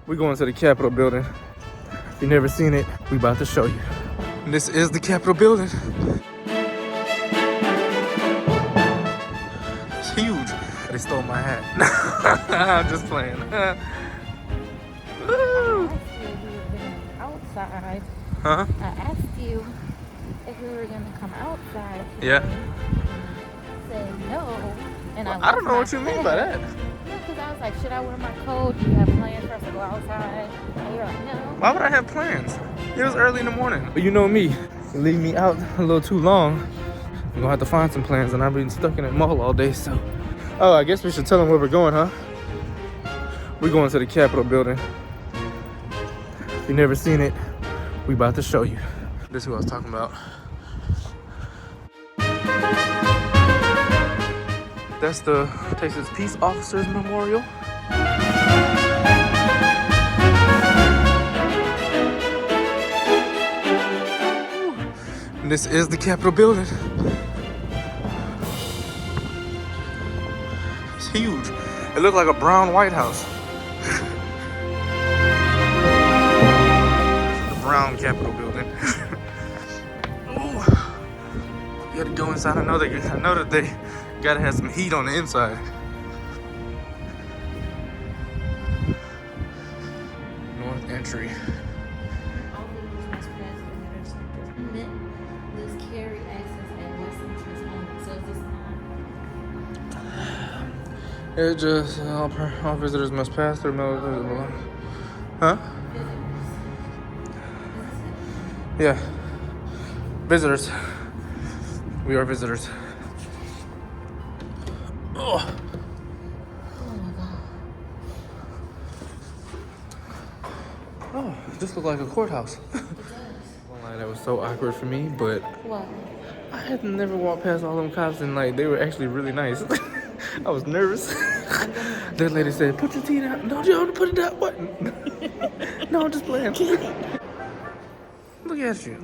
We're going to the Capitol building. If you've never seen it, we about to show you. This is the Capitol building. It's huge. They stole my hat. I'm just playing. Woo! Outside. Huh? I asked you if we were gonna come outside. Yeah. You said no. And Well, I don't know what you mean by that. No, because I was like, should I wear my coat? Do you have plans for us to go outside? And you're like, no. Why would I have plans? It was early in the morning. But you know me. You leave me out a little too long, I'm gonna have to find some plans, and I've been stuck in that mall all day, so. Oh, I guess we should tell them where we're going, huh? We're going to the Capitol building. If you've never seen it, we about to show you. This is who I was talking about. That's the Texas Peace Officers Memorial. And this is the Capitol building. It's huge. It looked like a brown White House. The brown Capitol building. Ooh. You gotta go inside. I know that they gotta have some heat on the inside. North entry. It's just all visitors must pass through military. Huh? Yeah. Visitors. We are visitors. Oh. Oh, this looks like a courthouse. One line that was so awkward for me, but What? I had never walked past all them cops, and like they were actually really nice. I was nervous. That lady said, "Put your teeth out." No, you don't put it down. What? No, I'm just playing. Look at you.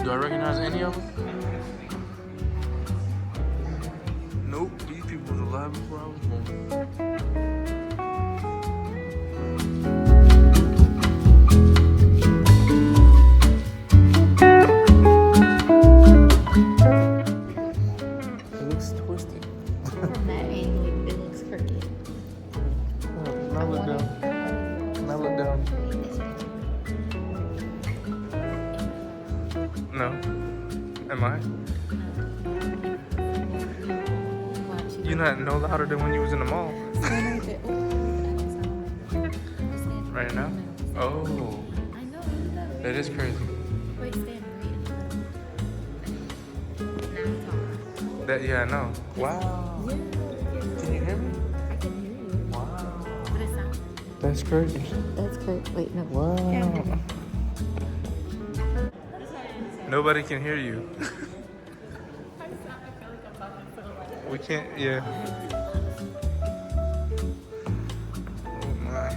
Do I recognize any of them? Nope, these people was alive before I was born. It looks twisted. From that angle, it looks crooked. Now look down. Now look down. No. Am I? You're not no louder than when you was in the mall. Right now? Oh. I know. That is crazy. Wait, stand right. That, yeah, I know. Wow. Yeah. Can you hear me? I can hear you. Wow. What is that? That's crazy. That's great. Wait, no. Wow. Nobody can hear you. We can't, yeah. Oh my.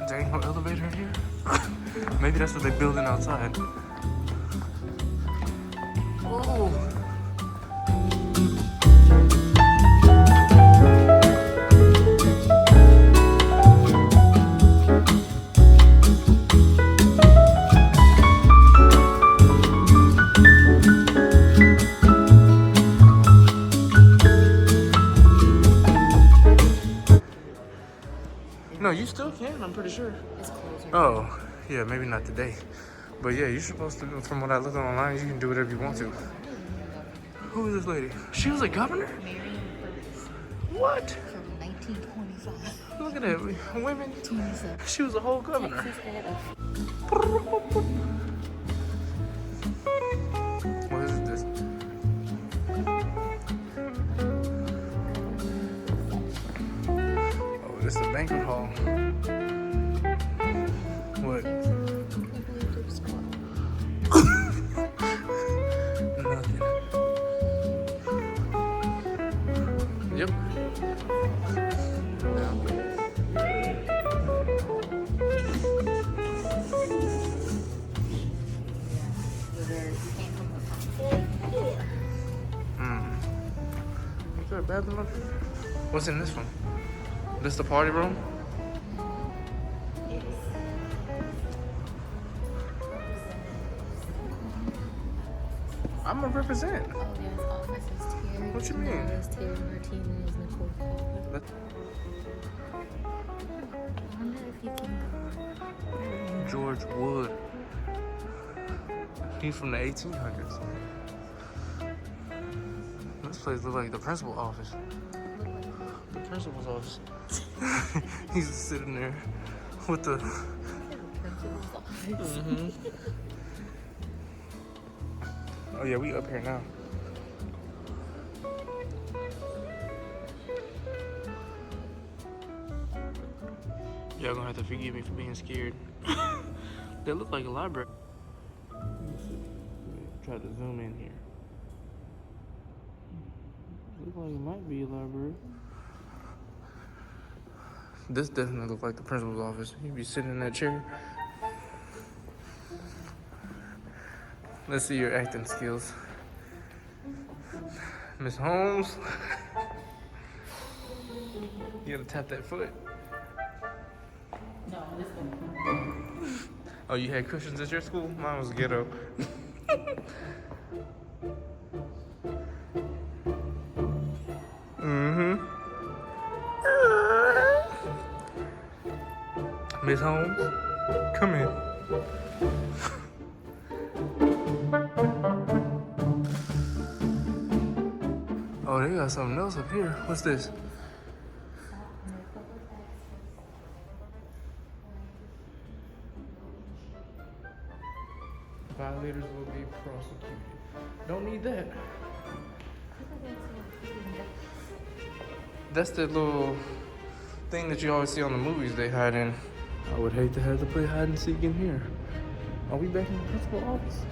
There ain't no elevator here? Maybe that's what they're building outside. Oh. No, you still can, I'm pretty sure. It's closer. Oh, yeah, maybe not today. But yeah, you're supposed to, from what I looked online, you can do whatever you want to. Who is this lady? She was a governor? Marion First What? from 1925. Look at that. Women. She was a whole governor. What is this? Oh, this is a banquet hall. What? Nothing. Yep. Is there a bathroom? What's in this one? This the party room? I'm gonna represent. Oh, yes, officers Terry. What you mean? Terry Martinez, Nicole Cole. I wonder if you can go. George Wood. He's from the 1800s. This place looks like the principal's office. The principal's office. He's just sitting there with the Principal's office. Oh yeah, we up here now. Y'all gonna have to forgive me for being scared. That look like a library. Try to zoom in here. Look like it might be a library. This definitely looks like the principal's office. He'd be sitting in that chair. Let's see your acting skills. Miss Holmes. You gotta tap that foot. No, this one. Oh, you had cushions at your school? Mine was ghetto. Miss Holmes, come in. Oh, they got something else up here. What's this? Violators will be prosecuted. Don't need that. That's the little thing that you always see on the movies they hide in. I would hate to have to play hide and seek in here. Are we back in the principal's office?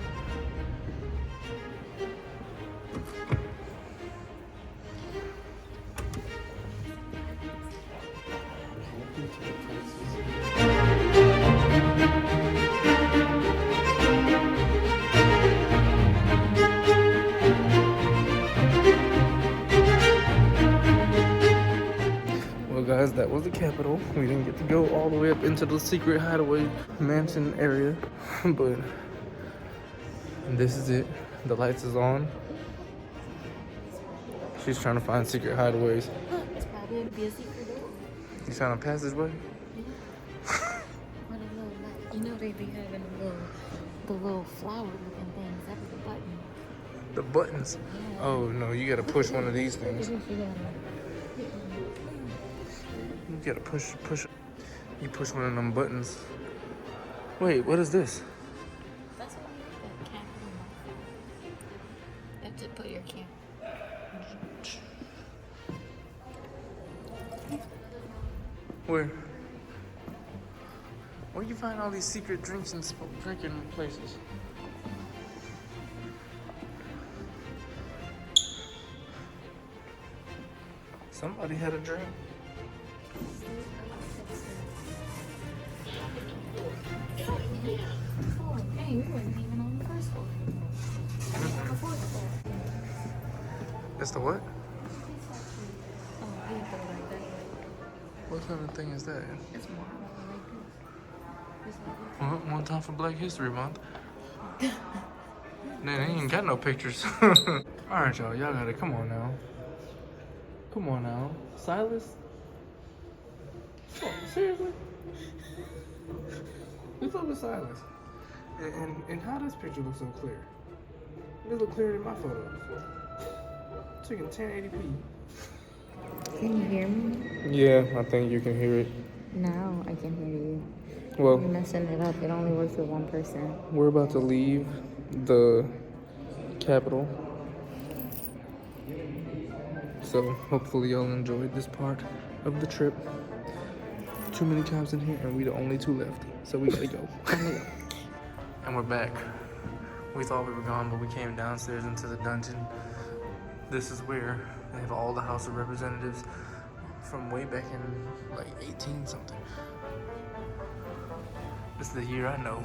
Guys, that was the Capitol. We didn't get to go all the way up into the secret hideaway mansion area, but this is it. The lights is on. She's trying to find secret hideaways. Look, it's probably gonna be a secret door. You found a passageway? What a little light. You know they be having the little flower looking things. That was the button. The buttons? Yeah. Oh no, you gotta push one of these things. You gotta push. You push one of them buttons. Wait, what is this? That's what the camera. You have to put your camera. Where you find all these secret drinks and drinking places? Somebody had a drink. Oh, hey, we weren't even on the first floor. We were on the fourth floor. It's the what? Oh, we go like that. What kind of thing is that? It's marble like this. It's like One time for Black History Month. Man, they ain't got no pictures. Alright, y'all gotta, come on now. Come on now. Silas? Oh, seriously? What's up with Silas? And how does this picture look so clear? It look clearer than my photos. Taking 1080p. Can you hear me? Yeah, I think you can hear it. No, I can hear you. Well, You're messing it up. It only works with one person. we're about to leave the Capitol. So hopefully y'all enjoyed this part of the trip. Too many cows in here and we the only two left. So we gotta go. And we're back. We thought we were gone, but we came downstairs into the dungeon. This is where they have all the House of Representatives from way back in like 18 something. This is the year I know.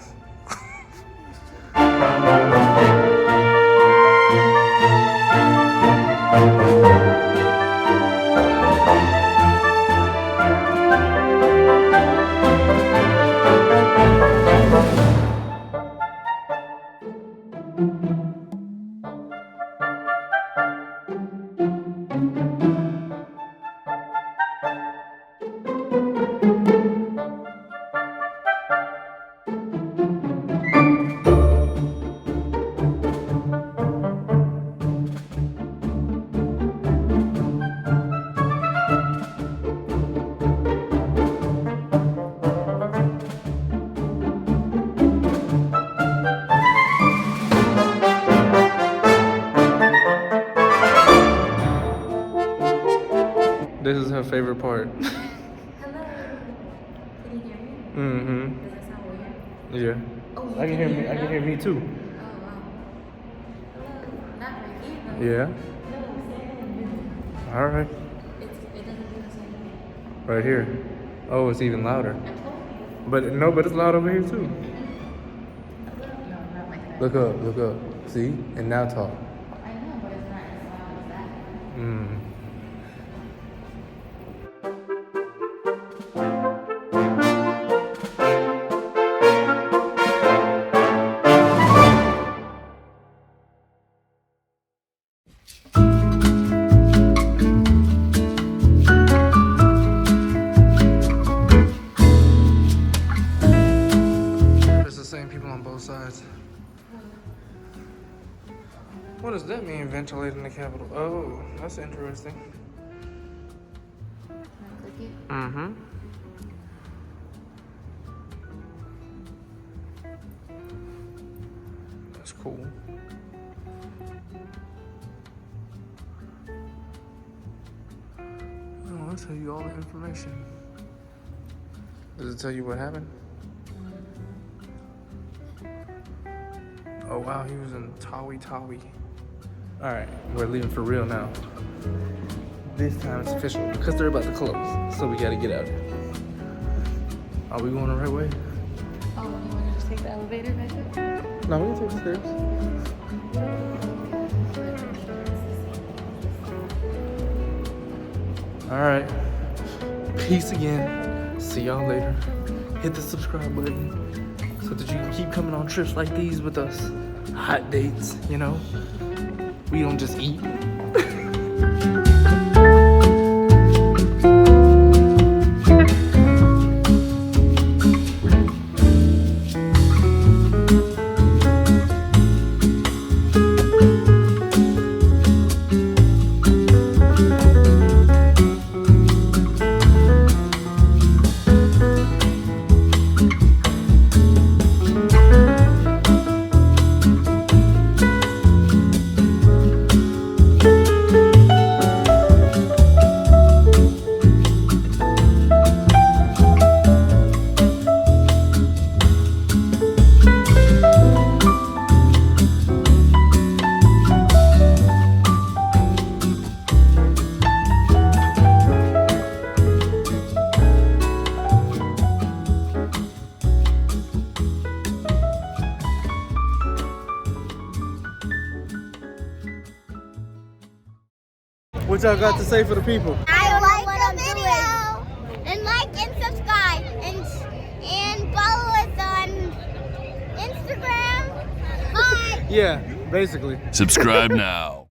This is her favorite part. Hello. Can you hear me? Mm-hmm. Does that sound weird? Yeah. Oh, you I can hear me. I can hear me too. Oh, wow. Hello. Not right here, though. Yeah. No, I'm saying All right. it doesn't do the same thing. Right here. Oh, it's even louder. I told you. But no, but it's loud over here too. No, not like that. Look up. Look up. See? And now talk. I know, but it's not as loud as that. Mm. It's the same people on both sides. What does that mean, ventilating the Capitol? Oh, that's interesting. Can I click it? Mm-hmm. That's cool. Oh, I'll tell you all the information. Does it tell you what happened? Oh wow, he was in Tawi. Alright, we're leaving for real now. This time it's official because they're about to close. So we gotta get out. Are we going the right way? Oh, you want to just take the elevator back up? No, we can take the stairs. Alright. Peace again. See y'all later. Hit the subscribe button so that you can keep coming on trips like these with us. Hot dates, you know? We don't just eat. What y'all got to say for the people? I like the video and like and subscribe and follow us on Instagram. Bye. Yeah, basically. Subscribe now.